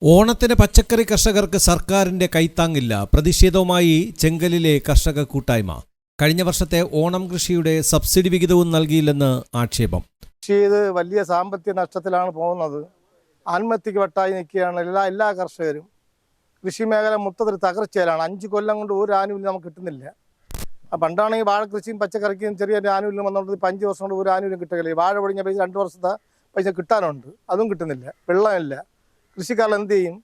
ഓണത്തിന് പച്ചക്കറി കർഷകർക്ക് സർക്കാരിന്റെ കൈത്താങ്ങില്ല. പ്രതിഷേധവുമായി ചെങ്കലിലെ കർഷക കൂട്ടായ്മ. കഴിഞ്ഞ വർഷത്തെ ഓണം കൃഷിയുടെ സബ്സിഡി വിഹിതവും നൽകിയില്ലെന്ന് ആക്ഷേപം. കൃഷി ചെയ്ത് വലിയ സാമ്പത്തിക നഷ്ടത്തിലാണ് പോകുന്നത്. ആത്മഹത്യക്ക് വട്ടായി നിൽക്കുകയാണ് എല്ലാ കർഷകരും. കൃഷി മേഖല മൊത്തത്തിൽ തകർച്ചയിലാണ്. 5 കൊല്ലം കൊണ്ട് ഒരു ആനുകൂല്യം നമുക്ക് കിട്ടുന്നില്ല. പണ്ടാണെങ്കിൽ വാഴ കൃഷിയും പച്ചക്കറിക്കും ചെറിയൊരു ആനുകൂല്യം വന്നുകൊണ്ട് 5 വർഷം കൊണ്ട് ഒരു ആനുകൂല്യം കിട്ടുകയില്ല. വാഴ പൊടിഞ്ഞ പൈസ 2 വർഷത്തെ പൈസ കിട്ടാനുണ്ട്, അതും കിട്ടുന്നില്ല. വെള്ളമില്ല. കൃഷിക്കാർ എന്ത് ചെയ്യും?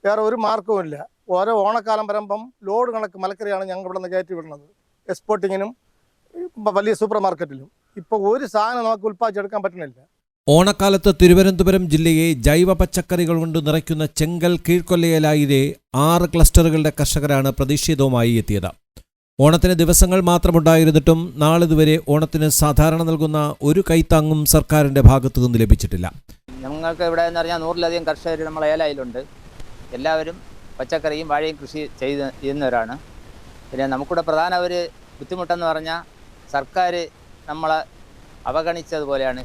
വേറെ ഒരു മാർക്കവും ഇല്ല. ഓരോ ഓണക്കാലം വരുമ്പം ലോഡ് കണക്ക് മലക്കറിയാണ് ഞങ്ങൾ ഇവിടെ നിന്ന് കയറ്റി വിടുന്നത്. എക്സ്പോർട്ടിങ്ങിനും വലിയ സൂപ്പർ മാർക്കറ്റിലും ഇപ്പോൾ ഒരു സാധനം നമുക്ക് ഉൽപ്പാദിച്ചെടുക്കാൻ പറ്റുന്നില്ല. ഓണക്കാലത്ത് തിരുവനന്തപുരം ജില്ലയെ ജൈവ പച്ചക്കറികൾ കൊണ്ട് നിറയ്ക്കുന്ന ചെങ്കൽ കീഴ്ക്കൊല്ലയിലെ 6 ക്ലസ്റ്ററുകളുടെ കർഷകരാണ് പ്രതിഷേധവുമായി എത്തിയത്. ഓണത്തിന് ദിവസങ്ങൾ മാത്രമുണ്ടായിരുന്നിട്ടും നാളിതുവരെ ഓണത്തിന് സാധാരണ നൽകുന്ന ഒരു കൈത്താങ്ങും സർക്കാരിന്റെ ഭാഗത്തു നിന്ന് ലഭിച്ചിട്ടില്ല. ഞങ്ങൾക്ക് ഇവിടെ എന്ന് പറഞ്ഞാൽ 100-ലധികം കർഷകർ നമ്മളെ ഏലായിലുണ്ട്. എല്ലാവരും പച്ചക്കറിയും വാഴയും കൃഷി ചെയ്യുന്നവരാണ്. പിന്നെ നമുക്കിവിടെ പ്രധാന ഒരു ബുദ്ധിമുട്ടെന്ന് പറഞ്ഞാൽ സർക്കാർ നമ്മളെ അവഗണിച്ചതുപോലെയാണ്.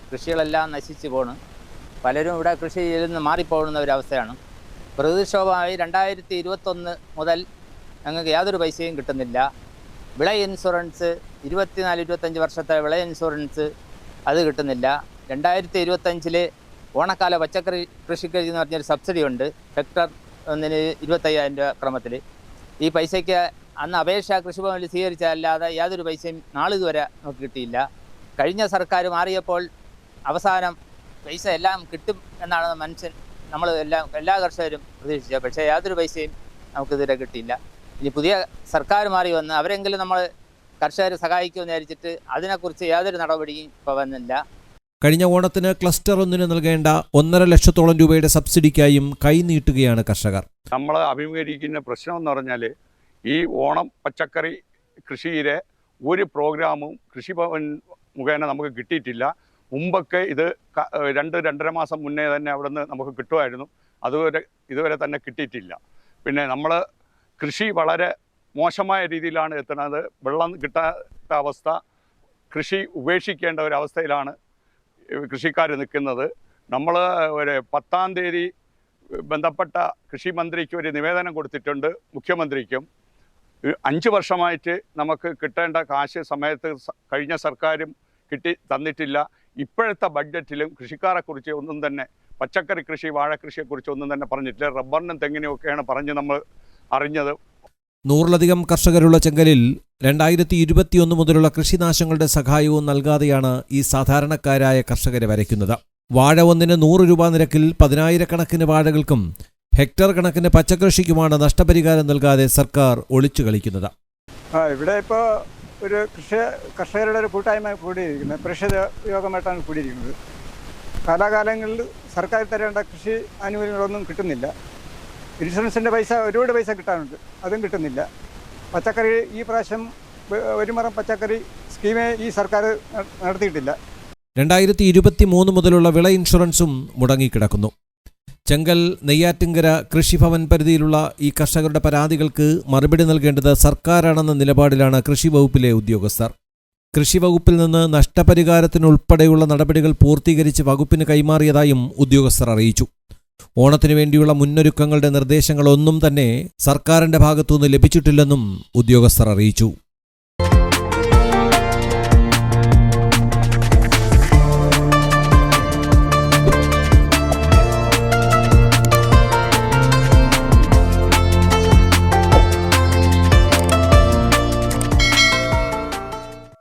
കൃഷികളെല്ലാം നശിച്ചു പോണ്. പലരും ഇവിടെ കൃഷി ചെയ്ത് നിന്ന് മാറിപ്പോകുന്ന ഒരവസ്ഥയാണ്. പ്രകൃതിക്ഷോഭമായി 2021 മുതൽ ഞങ്ങൾക്ക് യാതൊരു പൈസയും കിട്ടുന്നില്ല. വിള ഇൻഷുറൻസ് 24-25 വർഷത്തെ വിള ഇൻഷുറൻസ് അത് കിട്ടുന്നില്ല. 2025 ഓണക്കാല പച്ചക്കറി കൃഷിക്ക് എന്ന് പറഞ്ഞൊരു സബ്സിഡി ഉണ്ട്. ഹെക്ടർ ഒന്നിന് 25,000 രൂപ ക്രമത്തിൽ. ഈ പൈസയ്ക്ക് അന്ന് അപേക്ഷ കൃഷിഭവനിൽ സ്വീകരിച്ചതല്ലാതെ യാതൊരു പൈസയും നാളിതുവരെ നമുക്ക് കിട്ടിയില്ല. കഴിഞ്ഞ സർക്കാർ മാറിയപ്പോൾ അവസാനം പൈസ എല്ലാം കിട്ടും എന്നാണ് നമ്മൾ എല്ലാ കർഷകരും പ്രതീക്ഷിച്ചത്. പക്ഷേ യാതൊരു പൈസയും നമുക്കിതുവരെ കിട്ടിയില്ല. ഇനി പുതിയ സർക്കാർ മാറി വന്ന് അവരെങ്കിലും നമ്മൾ കർഷകരെ സഹായിക്കുമെന്ന് വിചാരിച്ചിട്ട് അതിനെക്കുറിച്ച് യാതൊരു നടപടിയും ഇപ്പോൾ വന്നില്ല. കഴിഞ്ഞ ഓണത്തിന് ക്ലസ്റ്റർ 1 നൽകേണ്ട 1.5 ലക്ഷത്തോളം രൂപയുടെ സബ്സിഡിക്കായും കൈനീട്ടുകയാണ് കർഷകർ. നമ്മൾ അഭിമുഖീകരിക്കുന്ന പ്രശ്നം എന്ന് പറഞ്ഞാൽ ഈ ഓണം പച്ചക്കറി കൃഷിയിലെ ഒരു പ്രോഗ്രാമും കൃഷിഭവൻ മുഖേന നമുക്ക് കിട്ടിയിട്ടില്ല. മുമ്പൊക്കെ ഇത് 2-2.5 മാസം മുന്നേ തന്നെ അവിടെ നിന്ന് നമുക്ക് കിട്ടുമായിരുന്നു. ഇതുവരെ തന്നെ കിട്ടിയിട്ടില്ല. പിന്നെ നമ്മൾ കൃഷി വളരെ മോശമായ രീതിയിലാണ് എത്തുന്നത്. വെള്ളം കിട്ടാത്ത അവസ്ഥ, കൃഷി ഉപേക്ഷിക്കേണ്ട ഒരവസ്ഥയിലാണ് കൃഷിക്കാർ നിൽക്കുന്നത്. നമ്മൾ ഒരു 10-ാം തീയതി ബന്ധപ്പെട്ട കൃഷി മന്ത്രിക്ക് ഒരു നിവേദനം കൊടുത്തിട്ടുണ്ട്, മുഖ്യമന്ത്രിക്കും. 5 വർഷമായിട്ട് നമുക്ക് കിട്ടേണ്ട കാശ് സമയത്ത് കഴിഞ്ഞ സർക്കാരും തന്നിട്ടില്ല. ഇപ്പോഴത്തെ ബഡ്ജറ്റിലും കൃഷിക്കാരെക്കുറിച്ച് ഒന്നും തന്നെ, പച്ചക്കറി കൃഷി വാഴക്കൃഷിയെക്കുറിച്ച് ഒന്നും തന്നെ പറഞ്ഞിട്ടില്ല. റബ്ബറിനും തെങ്ങിനുമൊക്കെയാണ് പറഞ്ഞ് നമ്മൾ അറിഞ്ഞത്. 100-ലധികം കർഷകരുള്ള ചെങ്കലിൽ 2021 മുതലുള്ള കൃഷിനാശങ്ങളുടെ സഹായവും നൽകാതെയാണ് ഈ സാധാരണക്കാരായ കർഷകരെ വരയ്ക്കുന്നത്. വാഴ ഒന്നിന് 100 രൂപ നിരക്കിൽ 10,000-കണക്കിന് വാഴകൾക്കും ഹെക്ടർ കണക്കിന് പച്ചക്കൃഷിക്കുമാണ് നഷ്ടപരിഹാരം നൽകാതെ സർക്കാർ ഒളിച്ചു കളിക്കുന്നത്. ഇവിടെ ഇപ്പോൾ ഒരു കർഷകരുടെ ഒരു കൂട്ടായ്മ കൂടിയിരിക്കുന്നത്, പ്രതിഷേധ യോഗമായിട്ടാണ് കൂടിയിരിക്കുന്നത്. കാലാകാലങ്ങളിൽ സർക്കാർ തരേണ്ട കൃഷി ആനുകൂല്യങ്ങളൊന്നും കിട്ടുന്നില്ല. ഇൻഷുറൻസിൻ്റെ പൈസ ഒരുപാട് പൈസ കിട്ടാനുണ്ട്, അതും കിട്ടുന്നില്ല. പച്ചക്കറി ഈ പ്രാവശ്യം ഒരു മരം പച്ചക്കറി സ്കീമേ ഈ സർക്കാർ നടത്തിയിട്ടില്ല. 2023 മുതലുള്ള വിള ഇൻഷുറൻസും മുടങ്ങിക്കിടക്കുന്നു. ചെങ്കൽ നെയ്യാറ്റിങ്കര കൃഷിഭവൻ പരിധിയിലുള്ള ഈ കർഷകരുടെ പരാതികൾക്ക് മറുപടി നൽകേണ്ടത് സർക്കാരാണെന്ന നിലപാടിലാണ് കൃഷി വകുപ്പിലെ ഉദ്യോഗസ്ഥർ. കൃഷി വകുപ്പിൽ നിന്ന് നഷ്ടപരിഹാരത്തിനുൾപ്പെടെയുള്ള നടപടികൾ പൂർത്തീകരിച്ച് വകുപ്പിന് കൈമാറിയതായും ഉദ്യോഗസ്ഥർ അറിയിച്ചു. ഓണത്തിനു വേണ്ടിയുള്ള മുന്നൊരുക്കങ്ങളുടെ നിർദ്ദേശങ്ങളൊന്നും തന്നെ സർക്കാരിന്റെ ഭാഗത്തുനിന്ന് ലഭിച്ചിട്ടില്ലെന്നും ഉദ്യോഗസ്ഥർ അറിയിച്ചു.